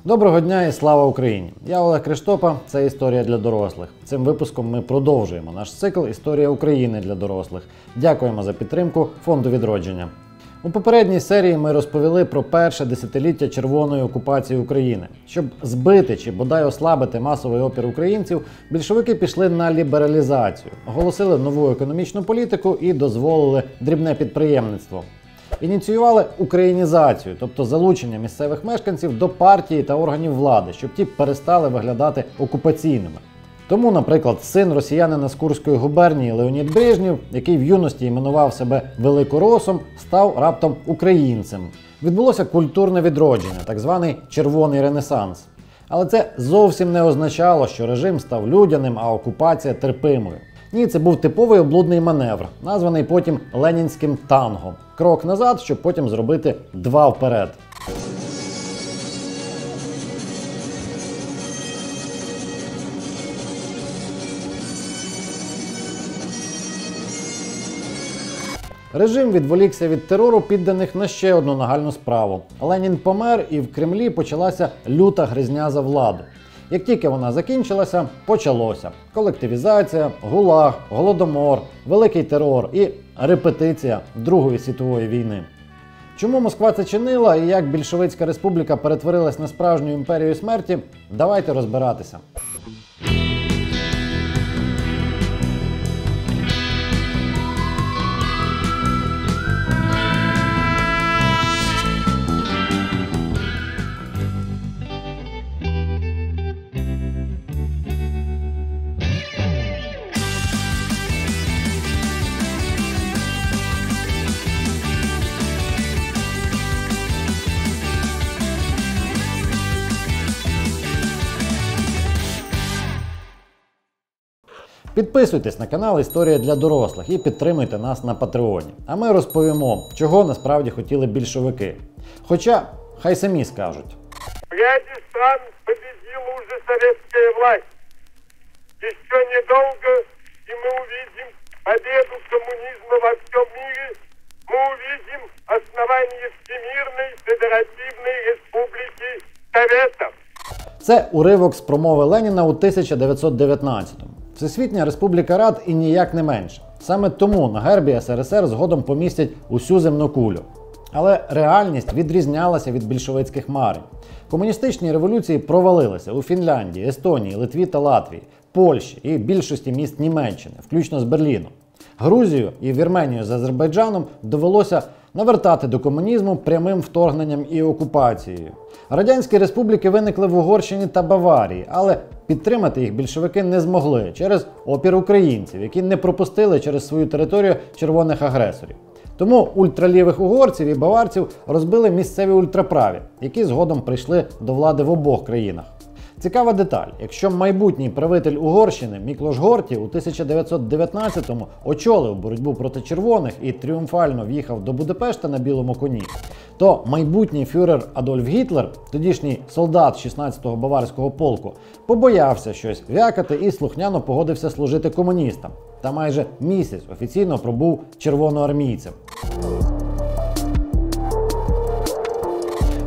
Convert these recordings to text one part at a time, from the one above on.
Доброго дня і слава Україні! Я Олег Криштопа, це «Історія для дорослих». Цим випуском ми продовжуємо наш цикл «Історія України для дорослих». Дякуємо за підтримку Фонду відродження. У попередній серії ми розповіли про перше десятиліття червоної окупації України. Щоб збити чи бодай ослабити масовий опір українців, більшовики пішли на лібералізацію, оголосили нову економічну політику і дозволили дрібне підприємництво. Ініціювали українізацію, тобто залучення місцевих мешканців до партії та органів влади, щоб ті перестали виглядати окупаційними. Тому, наприклад, син росіянина з Курської губернії Леонід Брежнєв, який в юності іменував себе Великоросом, став раптом українцем. Відбулося культурне відродження, так званий червоний ренесанс. Але це зовсім не означало, що режим став людяним, а окупація терпимою. Ні, це був типовий облудний маневр, названий потім ленінським танго. Крок назад, щоб потім зробити два вперед. Режим відволікся від терору підданих на ще одну нагальну справу. Ленін помер, і в Кремлі почалася люта гризня за владу. Як тільки вона закінчилася, почалося колективізація, ГУЛАГ, Голодомор, Великий терор і репетиція Другої світової війни. Чому Москва це чинила і як більшовицька республіка перетворилась на справжню імперію смерті, давайте розбиратися. Підписуйтесь на канал «Історія для дорослих» і підтримуйте нас на Патреоні. А ми розповімо, чого насправді хотіли більшовики. Хоча, хай самі скажуть. В ряде стран победила уже советская власть. Еще недолго, и мы увидим победу коммунизма во всем мире. Мы увидим основание Всемирной Федеративной Республики Советов. Це уривок з промови Леніна у 1919-му. Всесвітня Республіка Рад і ніяк не менше. Саме тому на гербі СРСР згодом помістять усю земну кулю. Але реальність відрізнялася від більшовицьких марень. Комуністичні революції провалилися у Фінляндії, Естонії, Литві та Латвії, Польщі і більшості міст Німеччини, включно з Берліном. Грузію і Вірменію з Азербайджаном довелося навертати до комунізму прямим вторгненням і окупацією. Радянські республіки виникли в Угорщині та Баварії, але підтримати їх більшовики не змогли через опір українців, які не пропустили через свою територію червоних агресорів. Тому ультралівих угорців і баварців розбили місцеві ультраправі, які згодом прийшли до влади в обох країнах. Цікава деталь, якщо майбутній правитель Угорщини Міклош Горті у 1919-му очолив боротьбу проти червоних і тріумфально в'їхав до Будапешта на білому коні, то майбутній фюрер Адольф Гітлер, тодішній солдат 16-го баварського полку, побоявся щось вякати і слухняно погодився служити комуністам. Та майже місяць офіційно пробув червоноармійцем.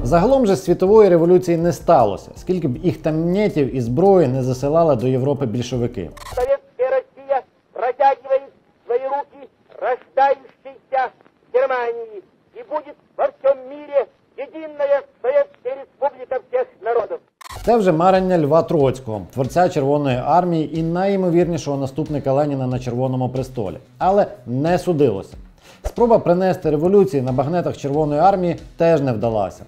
Загалом же світової революції не сталося, скільки б їх тамнєтів і зброї не засилали до Європи більшовики. Советская Россия протягивает свои руки рождающейся Германии и будет во всем мире единая Советская Республика всех народов. Це вже марення Льва Троцького, творця Червоної армії і найімовірнішого наступника Леніна на Червоному престолі. Але не судилося. Спроба принести революції на багнетах Червоної армії теж не вдалася.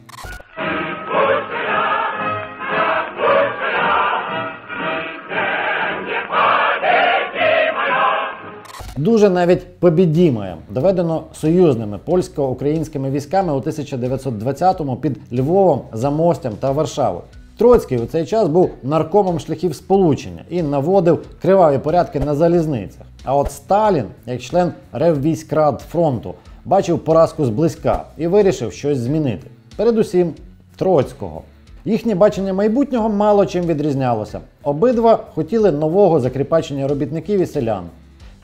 Дуже навіть побідімає доведено союзними польсько-українськими військами у 1920-му під Львовом, Замостям та Варшавою. Троцький у цей час був наркомом шляхів сполучення і наводив криваві порядки на залізницях. А от Сталін, як член Реввійськрад фронту, бачив поразку зблизька і вирішив щось змінити. Передусім Троцького. Їхнє бачення майбутнього мало чим відрізнялося. Обидва хотіли нового закріпачення робітників і селян.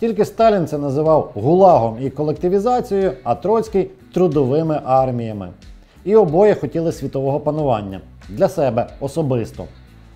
Тільки Сталін це називав гулагом і колективізацією, а Троцький – трудовими арміями. І обоє хотіли світового панування. для себе особисто.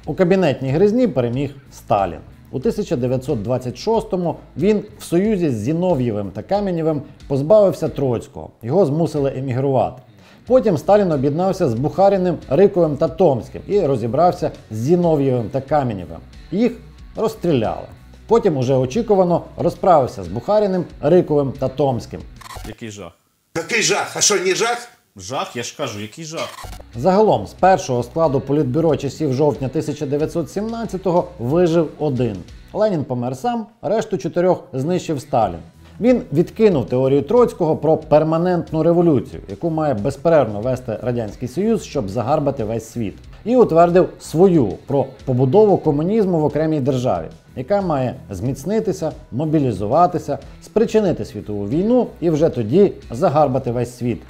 У кабінетній гризні переміг Сталін. У 1926-му він в союзі з Зінов'євим та Каменєвим позбавився Троцького. Його змусили емігрувати. Потім Сталін об'єднався з Бухаріним, Риковим та Томським і розібрався з Зінов'євим та Каменєвим. Їх розстріляли. Потім уже очікувано розправився з Бухаріним, Риковим та Томським. Який жах? Який жах? А що, не жах? Жах? Я ж кажу, який жах? Загалом з першого складу Політбюро часів жовтня 1917-го вижив один. Ленін помер сам, решту 4 знищив Сталін. Він відкинув теорію Троцького про перманентну революцію, яку має безперервно вести Радянський Союз, щоб загарбати весь світ. І утвердив свою про побудову комунізму в окремій державі, яка має зміцнитися, мобілізуватися, спричинити світову війну і вже тоді загарбати весь світ.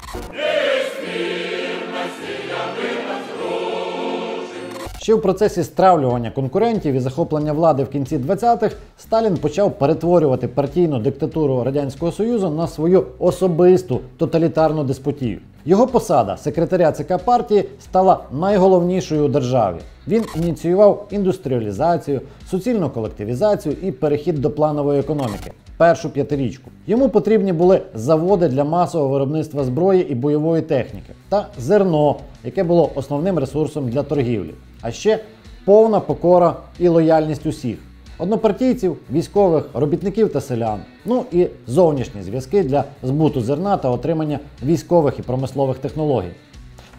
Ще в процесі стравлювання конкурентів і захоплення влади в кінці 20-х Сталін почав перетворювати партійну диктатуру Радянського Союзу на свою особисту тоталітарну деспотію. Його посада секретаря ЦК партії стала найголовнішою у державі. Він ініціював індустріалізацію, суцільну колективізацію і перехід до планової економіки. Першу п'ятирічку. Йому потрібні були заводи для масового виробництва зброї і бойової техніки та зерно, яке було основним ресурсом для торгівлі. А ще повна покора і лояльність усіх – однопартійців, військових, робітників та селян. Ну і зовнішні зв'язки для збуту зерна та отримання військових і промислових технологій.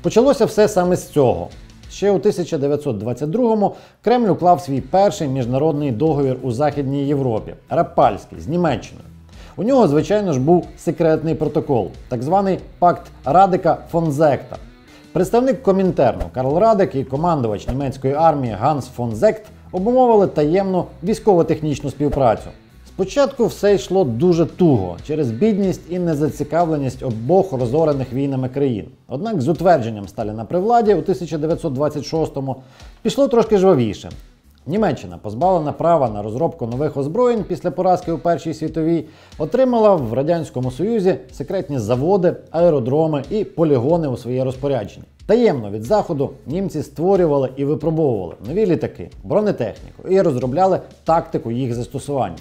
Почалося все саме з цього. Ще у 1922-му Кремль уклав свій перший міжнародний договір у Західній Європі – Рапальський з Німеччиною. У нього, звичайно ж, був секретний протокол, так званий пакт Радека-фон Зекта. Представник Комінтерну Карл Радек і командувач німецької армії Ганс фон Зект обумовили таємну військово-технічну співпрацю. Спочатку все йшло дуже туго, через бідність і незацікавленість обох розорених війнами країн. Однак з утвердженням Сталіна при владі у 1926-му пішло трошки жвавіше. Німеччина, позбавлена права на розробку нових озброєнь після поразки у Першій світовій, отримала в Радянському Союзі секретні заводи, аеродроми і полігони у своє розпорядження. Таємно від Заходу німці створювали і випробовували нові літаки, бронетехніку і розробляли тактику їх застосування.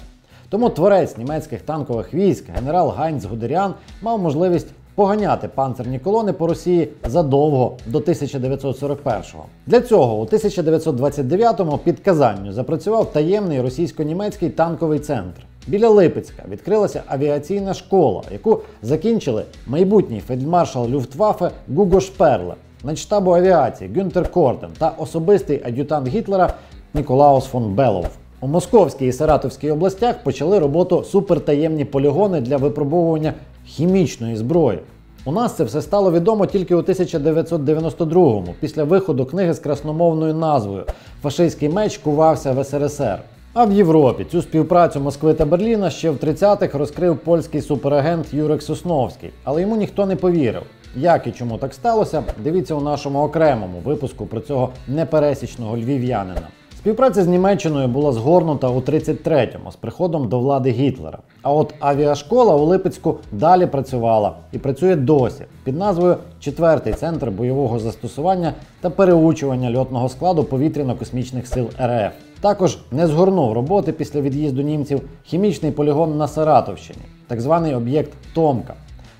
Тому творець німецьких танкових військ генерал Гайнц Гудеріан мав можливість поганяти панцерні колони по Росії задовго до 1941-го. Для цього у 1929-му під Казанню запрацював таємний російсько-німецький танковий центр. Біля Липецька відкрилася авіаційна школа, яку закінчили майбутній фельдмаршал Люфтваффе Гуго Шперле, начштабу авіації Гюнтер Корден та особистий ад'ютант Гітлера Ніколаус фон Белов. У Московській і Саратовській областях почали роботу супертаємні полігони для випробовування хімічної зброї. У нас це все стало відомо тільки у 1992-му, після виходу книги з красномовною назвою «Фашистський меч кувався в СРСР». А в Європі цю співпрацю Москви та Берліна ще в 30-х розкрив польський суперагент Юрек Сосновський, але йому ніхто не повірив. Як і чому так сталося, дивіться у нашому окремому випуску про цього непересічного львів'янина. Співпраця з Німеччиною була згорнута у 1933-му з приходом до влади Гітлера. А от авіашкола у Липецьку далі працювала і працює досі під назвою «Четвертий центр бойового застосування та переучування льотного складу повітряно-космічних сил РФ». Також не згорнув роботи після від'їзду німців хімічний полігон на Саратовщині, так званий об'єкт Томка.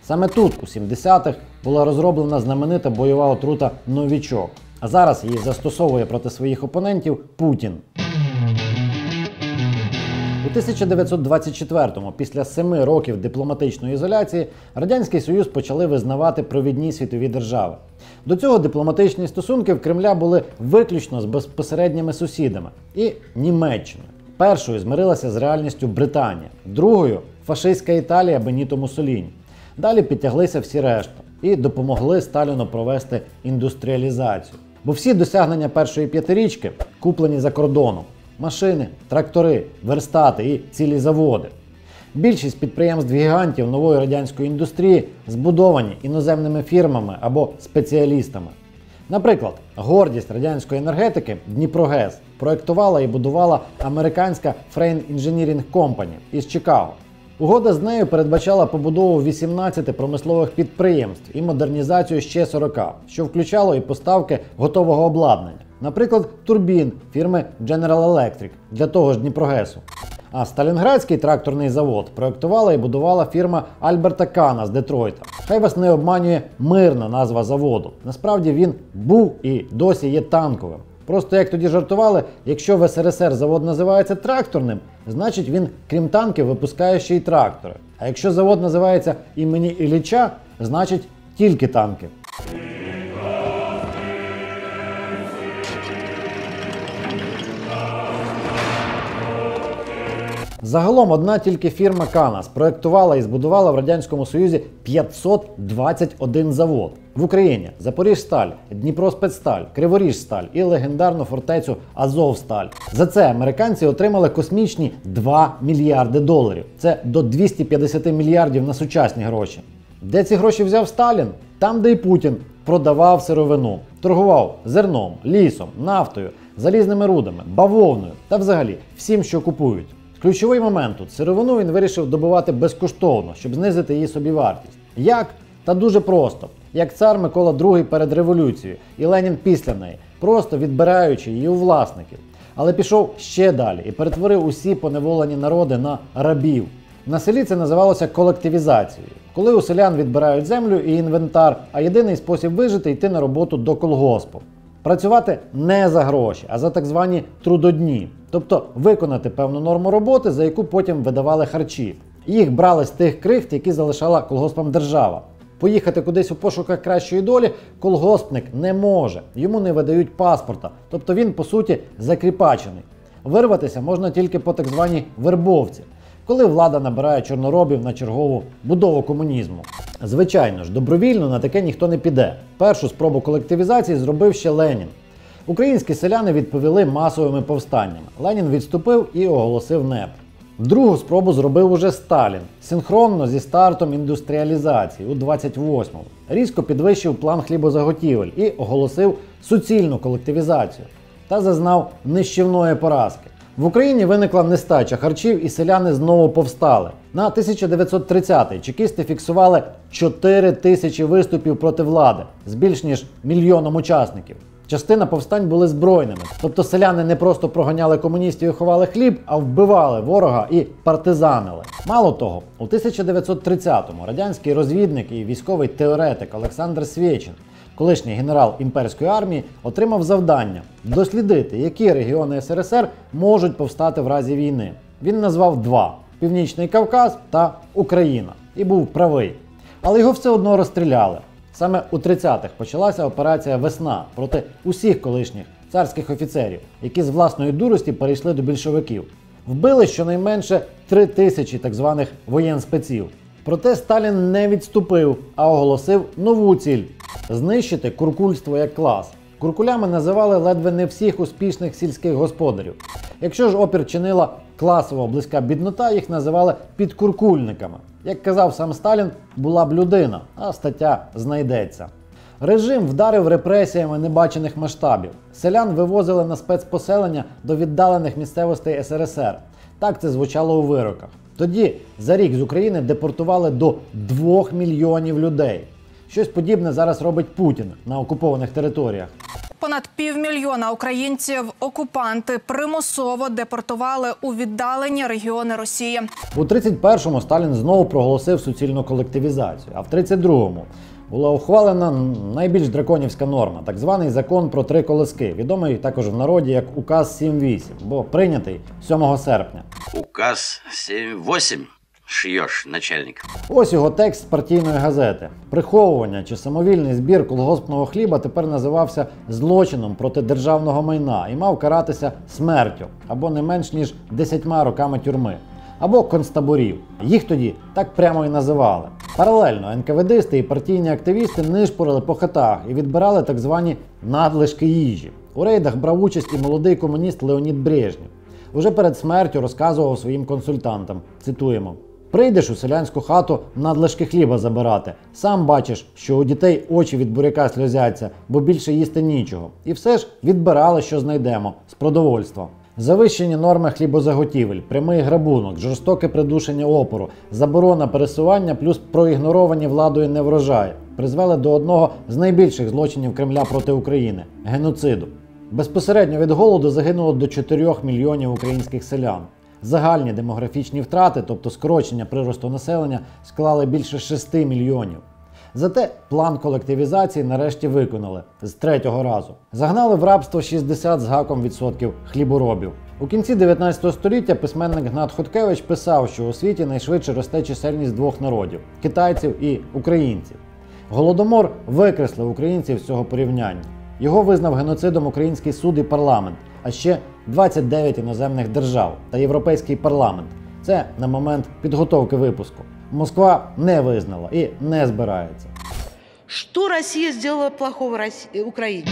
Саме тут, у 70-х, була розроблена знаменита бойова отрута «Новічок». А зараз її застосовує проти своїх опонентів Путін. У 1924-му, після 7 років дипломатичної ізоляції, Радянський Союз почали визнавати провідні світові держави. До цього дипломатичні стосунки в Кремля були виключно з безпосередніми сусідами і Німеччиною. Першою змирилася з реальністю Британія, другою – фашистська Італія Беніто Муссоліні. Далі підтяглися всі решта і допомогли Сталіну провести індустріалізацію. Бо всі досягнення першої п'ятирічки куплені за кордоном. Машини, трактори, верстати і цілі заводи. Більшість підприємств-гігантів нової радянської індустрії збудовані іноземними фірмами або спеціалістами. Наприклад, гордість радянської енергетики Дніпрогес проєктувала і будувала американська Frame Engineering Company із Чикаго. Угода з нею передбачала побудову 18 промислових підприємств і модернізацію ще 40, що включало і поставки готового обладнання. Наприклад, турбін фірми General Electric для того ж Дніпрогесу. А Сталінградський тракторний завод проєктувала і будувала фірма Альберта Кана з Детройта. Хай вас не обманює мирна назва заводу. Насправді він був і досі є танковим. Просто як тоді жартували, якщо в СРСР завод називається тракторним, значить він, крім танків, випускає ще й трактори. А якщо завод називається імені Ілліча, значить тільки танки. Загалом одна тільки фірма Кана спроєктувала і збудувала в Радянському Союзі 521 завод. В Україні Запоріжсталь, Дніпроспецсталь, Криворіжсталь і легендарну фортецю Азовсталь. За це американці отримали космічні 2 мільярди доларів. Це до 250 мільярдів на сучасні гроші. Де ці гроші взяв Сталін? Там, де і Путін продавав сировину, торгував зерном, лісом, нафтою, залізними рудами, бавовною та взагалі всім, що купують. Ключовий момент тут – сировину він вирішив добувати безкоштовно, щоб знизити її собівартість. Як? Та дуже просто. Як цар Микола II перед революцією і Ленін після неї, просто відбираючи її у власників. Але пішов ще далі і перетворив усі поневолені народи на рабів. На селі це називалося колективізацією. Коли у селян відбирають землю і інвентар, а єдиний спосіб вижити – йти на роботу до колгоспу. Працювати не за гроші, а за так звані трудодні. Тобто виконати певну норму роботи, за яку потім видавали харчі. Їх брали з тих крихт, які залишала колгоспам держава. Поїхати кудись у пошуках кращої долі колгоспник не може, йому не видають паспорта, тобто він, по суті, закріпачений. Вирватися можна тільки по так званій вербовці, коли влада набирає чорноробів на чергову будову комунізму. Звичайно ж, добровільно на таке ніхто не піде. Першу спробу колективізації зробив ще Ленін. Українські селяни відповіли масовими повстаннями. Ленін відступив і оголосив НЕП. Другу спробу зробив уже Сталін, синхронно зі стартом індустріалізації у 28-му. Різко підвищив план хлібозаготівель і оголосив суцільну колективізацію. Та зазнав нищівної поразки. В Україні виникла нестача харчів і селяни знову повстали. На 1930-й чекісти фіксували 4 тисячі виступів проти влади з більш ніж мільйоном учасників. Частина повстань були збройними, тобто селяни не просто проганяли комуністів і ховали хліб, а вбивали ворога і партизанили. Мало того, у 1930-му радянський розвідник і військовий теоретик Олександр Свєчин, колишній генерал імперської армії, отримав завдання дослідити, які регіони СРСР можуть повстати в разі війни. Він назвав 2 – Північний Кавказ та Україна. І був правий. Але його все одно розстріляли. Саме у 30-х почалася операція «Весна» проти усіх колишніх царських офіцерів, які з власної дурості перейшли до більшовиків. Вбили щонайменше 3 тисячі так званих воєнспеців. Проте Сталін не відступив, а оголосив нову ціль – знищити куркульство як клас. Куркулями називали ледве не всіх успішних сільських господарів. Якщо ж опір чинила класово близька біднота, їх називали підкуркульниками. Як казав сам Сталін, була б людина, а стаття знайдеться. Режим вдарив репресіями небачених масштабів. Селян вивозили на спецпоселення до віддалених місцевостей СРСР. Так це звучало у вироках. Тоді за рік з України депортували до 2 мільйонів людей. Щось подібне зараз робить Путін на окупованих територіях. Понад 500 000 українців окупанти примусово депортували у віддалені регіони Росії. У 31-му Сталін знову проголосив суцільну колективізацію, а в 32-му була ухвалена найбільш драконівська норма – так званий закон про 3 колоски, відомий також в народі як Указ 7-8, бо прийнятий 7 серпня. Указ 7-8. Шьешь, начальник. Ось його текст з партійної газети. Приховування чи самовільний збір колгоспного хліба тепер називався злочином проти державного майна і мав каратися смертю, або не менш ніж 10 роками тюрми, або концтаборів. Їх тоді так прямо і називали. Паралельно НКВДисти і партійні активісти нишпорили по хатах і відбирали так звані надлишки їжі. У рейдах брав участь і молодий комуніст Леонід Брежнєв. Уже перед смертю розказував своїм консультантам, цитуємо: «Прийдеш у селянську хату надлишки хліба забирати. Сам бачиш, що у дітей очі від буряка сльозяться, бо більше їсти нічого. І все ж відбирали, що знайдемо, з продовольства. Завищені норми хлібозаготівель, прямий грабунок, жорстоке придушення опору, заборона пересування плюс проігноровані владою неврожаї призвели до одного з найбільших злочинів Кремля проти України – геноциду. Безпосередньо від голоду загинуло до 4 мільйонів українських селян. Загальні демографічні втрати, тобто скорочення приросту населення, склали більше 6 мільйонів. Зате план колективізації нарешті виконали з 3-го разу. Загнали в рабство 60 з гаком відсотків хліборобів. У кінці 19 століття письменник Гнат Хоткевич писав, що у світі найшвидше росте чисельність двох народів – китайців і українців. Голодомор викреслив українців з цього порівняння. Його визнав геноцидом український суд і парламент, а ще 29 іноземних держав та Європейський парламент. Це на момент підготовки випуску. Москва не визнала і не збирається. Что Россия сделала плохого Украине?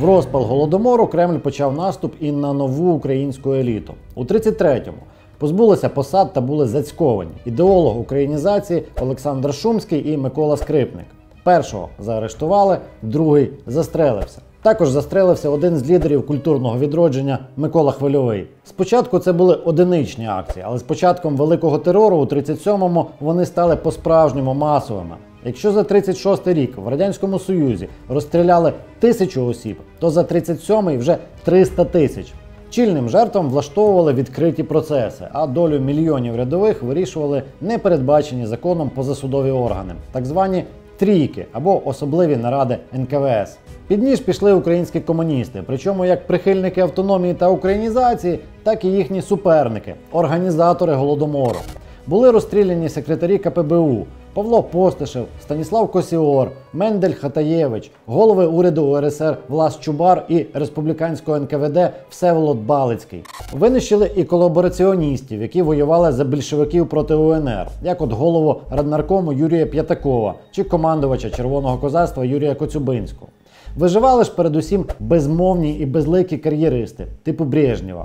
В розпал Голодомору Кремль почав наступ і на нову українську еліту. У 33-му позбулися посад та були зацьковані ідеолог українізації Олександр Шумський і Микола Скрипник. Першого заарештували, другий застрелився. Також застрелився один з лідерів культурного відродження Микола Хвильовий. Спочатку це були одиничні акції, але з початком Великого терору у 37-му вони стали по-справжньому масовими. Якщо за 36-й рік в Радянському Союзі розстріляли 1000 осіб, то за 37-й вже 300 тисяч. Чільним жертвам влаштовували відкриті процеси, а долю мільйонів рядових вирішували непередбачені законом позасудові органи, так звані трійки або особливі наради НКВС. Під ніж пішли українські комуністи, причому як прихильники автономії та українізації, так і їхні суперники, організатори Голодомору. Були розстріляні секретарі КПБУ Павло Постишев, Станіслав Косіор, Мендель Хатаєвич, голови уряду УРСР Влас Чубар і республіканського НКВД Всеволод Балицький. Винищили і колабораціоністів, які воювали за більшовиків проти УНР, як от голову Раднаркому Юрія П'ятакова чи командувача Червоного козацтва Юрія Коцюбинського. Виживали ж передусім безмовні і безликі кар'єристи, типу Брежнєва.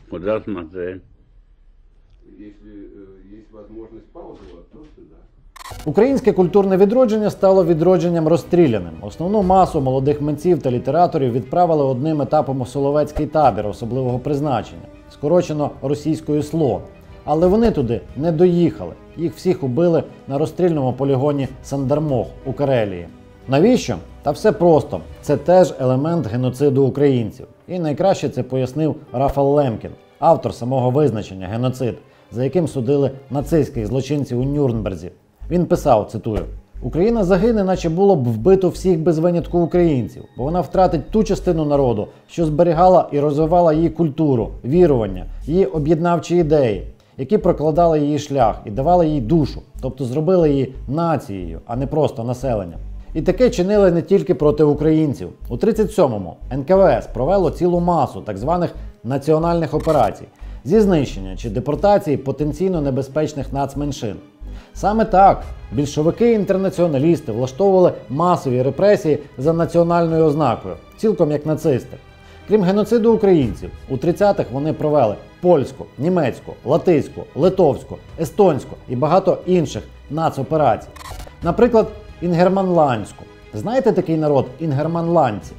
Куда смотреть? Если есть возможность паузы, то сюда. Українське культурне відродження стало відродженням розстріляним. Основну масу молодих митців та літераторів відправили одним етапом у Соловецький табір особливого призначення, скорочено російською СЛО. Але вони туди не доїхали. Їх всіх убили на розстрільному полігоні Сандармох у Карелії. Навіщо? Та все просто. Це теж елемент геноциду українців. І найкраще це пояснив Рафал Лемкін, автор самого визначення «геноцид», за яким судили нацистських злочинців у Нюрнберзі. Він писав, цитую, «Україна загине, наче було б вбито всіх без винятку українців, бо вона втратить ту частину народу, що зберігала і розвивала її культуру, вірування, її об'єднавчі ідеї, які прокладали її шлях і давали їй душу, тобто зробили її нацією, а не просто населенням». І таке чинили не тільки проти українців. У 37-му НКВС провело цілу масу так званих національних операцій зі знищення чи депортації потенційно небезпечних нацменшин. Саме так більшовики-інтернаціоналісти влаштовували масові репресії за національною ознакою, цілком як нацисти. Крім геноциду українців, у 30-х вони провели польську, німецьку, латиську, литовську, естонську і багато інших нацоперацій. Наприклад, інгерманландську. Знаєте такий народ інгерманландці?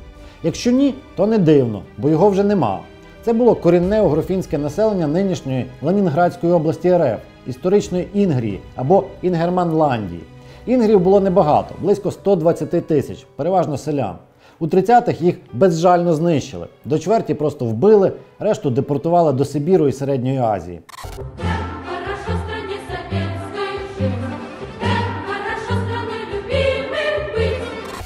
Якщо ні, то не дивно, бо його вже нема. Це було корінне угрофінське населення нинішньої Ленінградської області РФ, історичної Інгрії або Інгерманландії. Інгрів було небагато, близько 120 тисяч, переважно селян. У 30-х їх безжально знищили, до чверті просто вбили, решту депортували до Сибіру і Середньої Азії.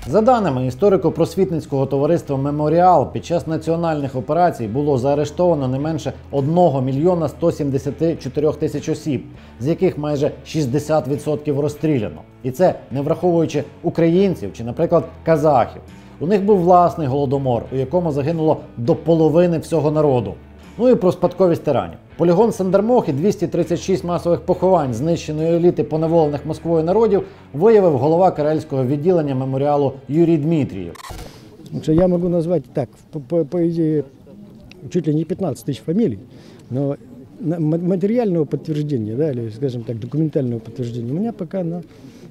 За даними історико-просвітницького товариства «Меморіал», під час національних операцій було заарештовано не менше 1 мільйона 174 тисяч осіб, з яких майже 60% розстріляно. І це не враховуючи українців чи, наприклад, казахів. У них був власний голодомор, у якому загинуло до половини всього народу. Ну і про спадковість тиранів. Полігон Сандармох і 236 масових поховань знищеної еліти поневолених Москвою народів виявив голова карельського відділення меморіалу Юрій Дмитрієв. Я могу назвать так, по идее, чуть ли не 15 тысяч фамилий, но материального подтверждения, да, или, скажем так, документального подтверждения у меня пока на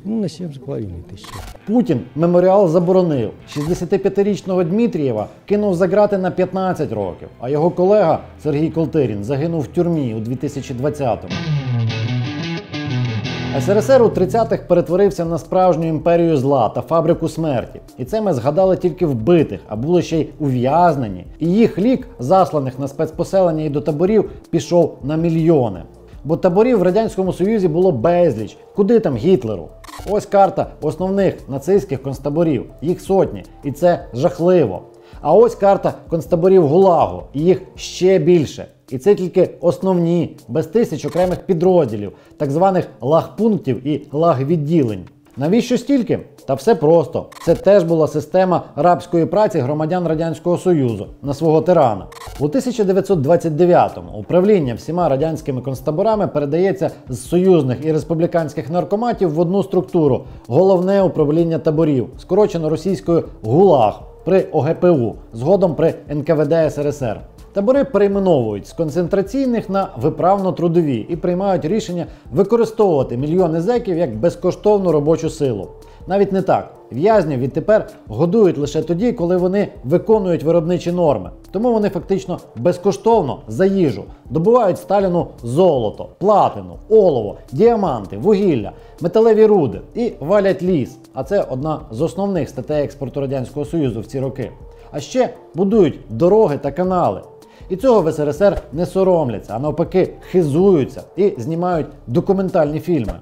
7,5 тисяч. Путін меморіал заборонив. 65-річного Дмитрієва кинув за ґрати на 15 років, а його колега Сергій Колтирін загинув в тюрмі у 2020-му. СРСР у 30-х перетворився на справжню імперію зла та фабрику смерті. І це ми згадали тільки вбитих, а були ще й ув'язнені. І їх лік, засланих на спецпоселення і до таборів, пішов на мільйони. Бо таборів в Радянському Союзі було безліч. Куди там Гітлеру? Ось карта основних нацистських концтаборів. Їх сотні. І це жахливо. А ось карта концтаборів ГУЛАГу. І їх ще більше. І це тільки основні, без тисяч окремих підрозділів, так званих лагпунктів і лагвідділень. Навіщо стільки? Та все просто. Це теж була система рабської праці громадян Радянського Союзу на свого тирана. У 1929-му управління всіма радянськими концтаборами передається з союзних і республіканських наркоматів в одну структуру – Головне управління таборів, скорочено російською ГУЛАГ при ОГПУ, згодом при НКВД СРСР. Табори перейменовують з концентраційних на виправно-трудові і приймають рішення використовувати мільйони зеків як безкоштовну робочу силу. Навіть не так. В'язнів відтепер годують лише тоді, коли вони виконують виробничі норми. Тому вони фактично безкоштовно за їжу добувають Сталіну золото, платину, олово, діаманти, вугілля, металеві руди і валять ліс. А це одна з основних статей експорту Радянського Союзу в ці роки. А ще будують дороги та канали. І цього в СРСР не соромляться, а навпаки хизуються і знімають документальні фільми.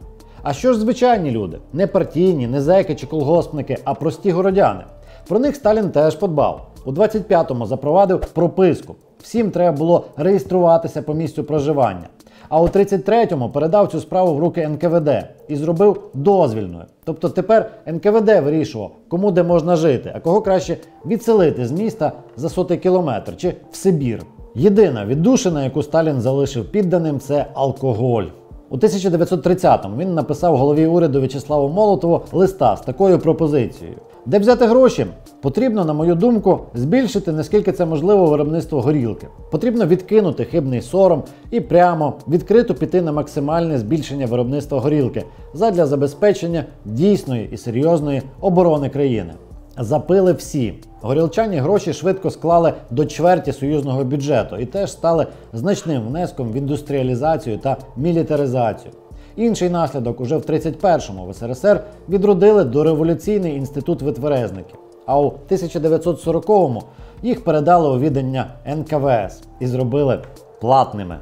А що ж звичайні люди? Не партійні, не зеки чи колгоспники, а прості городяни. Про них Сталін теж подбав. У 25-му запровадив прописку. Всім треба було реєструватися по місцю проживання. А у 33-му передав цю справу в руки НКВД і зробив дозвільною. Тобто тепер НКВД вирішував, кому де можна жити, а кого краще відселити з міста за 100 кілометр чи в Сибір. Єдина віддушина, яку Сталін залишив підданим, це алкоголь. У 1930-му він написав голові уряду В'ячеславу Молотову листа з такою пропозицією. Де взяти гроші? Потрібно, на мою думку, збільшити, наскільки це можливо, виробництво горілки. Потрібно відкинути хибний сором і прямо, відкрито піти на максимальне збільшення виробництва горілки задля забезпечення дійсної і серйозної оборони країни. Запили всі. Горілчані гроші швидко склали до чверті союзного бюджету і теж стали значним внеском в індустріалізацію та мілітаризацію. Інший наслідок уже в 31-му в СРСР відродили дореволюційний інститут витверезників, а у 1940-му їх передали у відання НКВС і зробили платними.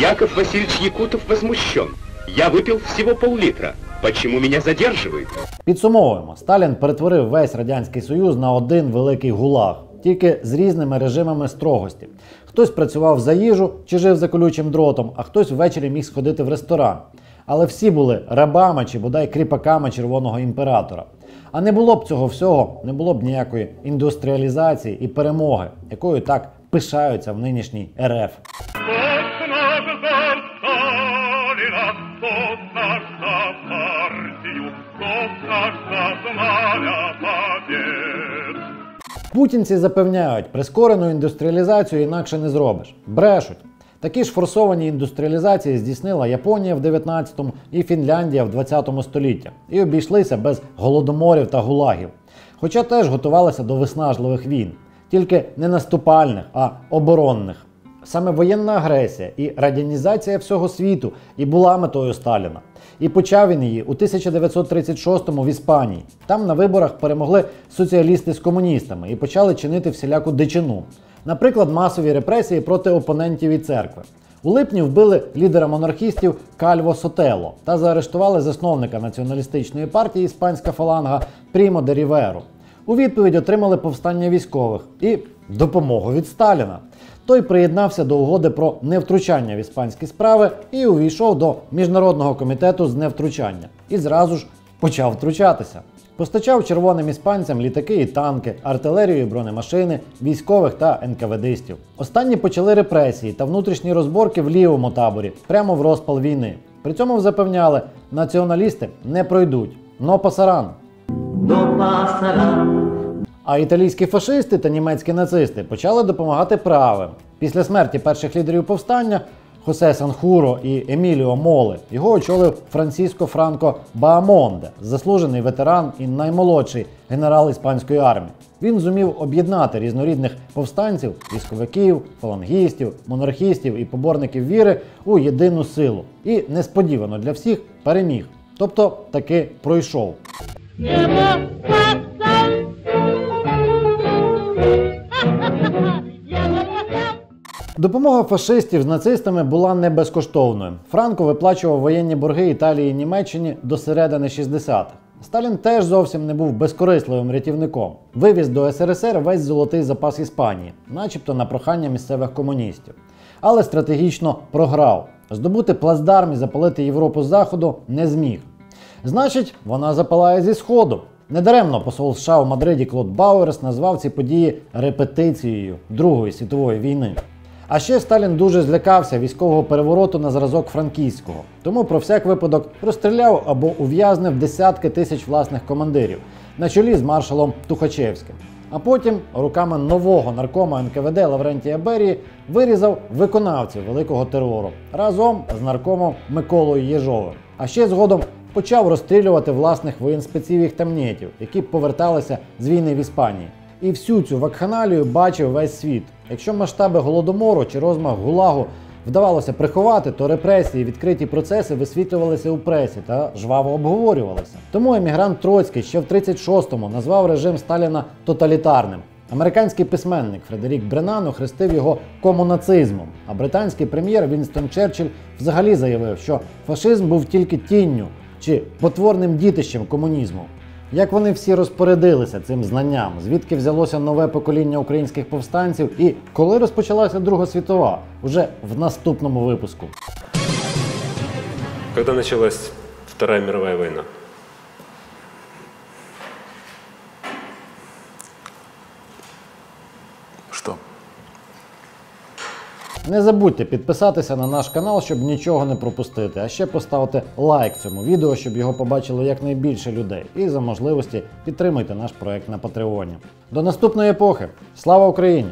Яков Васильевич Якутов возмущен. Я выпил всего пол-литра. Почему меня задерживают? Підсумовуємо, Сталін перетворив весь Радянський Союз на один великий ГУЛАГ, тільки з різними режимами строгості. Хтось працював за їжу чи жив за колючим дротом, а хтось ввечері міг сходити в ресторан. Але всі були рабами чи бодай кріпаками Червоного імператора. А не було б цього всього, не було б ніякої індустріалізації і перемоги, якою так пишаються в нинішній РФ. Путінці запевняють, прискорену індустріалізацію інакше не зробиш. Брешуть. Такі ж форсовані індустріалізації здійснила Японія в 19-му і Фінляндія в 20-му столітті. І обійшлися без голодоморів та гулагів. Хоча теж готувалися до виснажливих війн. Тільки не наступальних, а оборонних. Саме воєнна агресія і радянізація всього світу і була метою Сталіна. І почав він її у 1936-му в Іспанії. Там на виборах перемогли соціалісти з комуністами і почали чинити всіляку дичину. Наприклад, масові репресії проти опонентів і церкви. У липні вбили лідера монархістів Кальво Сотело та заарештували засновника націоналістичної партії «Іспанська фаланга» Прімо де Ріверу. У відповідь отримали повстання військових і допомогу від Сталіна. Той приєднався до угоди про невтручання в іспанські справи і увійшов до Міжнародного комітету з невтручання. І зразу ж почав втручатися. Постачав червоним іспанцям літаки і танки, артилерію і бронемашини, військових та НКВДистів. Останні почали репресії та внутрішні розборки в лівому таборі, прямо в розпал війни. При цьому запевняли, націоналісти не пройдуть. Но пасаран. А італійські фашисти та німецькі нацисти почали допомагати правим. Після смерті перших лідерів повстання Хосе Санхуро і Еміліо Моле, його очолив Франсіско Франко Баамонде, заслужений ветеран і наймолодший генерал іспанської армії. Він зумів об'єднати різнорідних повстанців, військовиків, фалангістів, монархістів і поборників віри у єдину силу. І несподівано для всіх переміг. Тобто таки пройшов. Допомога фашистів з нацистами була не безкоштовною. Франко виплачував воєнні борги Італії і Німеччині до середини 60-х. Сталін теж зовсім не був безкорисливим рятівником. Вивіз до СРСР весь золотий запас Іспанії, начебто на прохання місцевих комуністів. Але стратегічно програв. Здобути плацдарм і запалити Європу з Заходу не зміг. Значить, вона запалає зі Сходу. Недаремно посол США у Мадриді Клод Бауерс назвав ці події репетицією Другої світової війни. А ще Сталін дуже злякався військового перевороту на зразок франківського, тому про всяк випадок розстріляв або ув'язнив десятки тисяч власних командирів, на чолі з маршалом Тухачевським. А потім руками нового наркома НКВД Лаврентія Берії вирізав виконавців великого терору разом з наркомом Миколою Єжовим. А ще згодом почав розстрілювати власних воєнспеців темнєтів, які поверталися з війни в Іспанії. І всю цю вакханалію бачив весь світ. Якщо масштаби Голодомору чи розмах ГУЛАГу вдавалося приховати, то репресії, відкриті процеси висвітлювалися у пресі та жваво обговорювалися. Тому емігрант Троцький ще в 36-му назвав режим Сталіна тоталітарним. Американський письменник Фредерік Бренан охрестив його комунацизмом, а британський прем'єр Вінстон Черчилль взагалі заявив, що фашизм був тільки тінню чи потворним дітищем комунізму. Як вони всі розпорядилися цим знанням, звідки взялося нове покоління українських повстанців і коли розпочалася Друга світова, уже в наступному випуску. Когда началась Вторая мировая война? Что? Не забудьте підписатися на наш канал, щоб нічого не пропустити, а ще поставте лайк цьому відео, щоб його побачило якнайбільше людей. І за можливості підтримуйте наш проект на Патреоні. До наступної епохи! Слава Україні!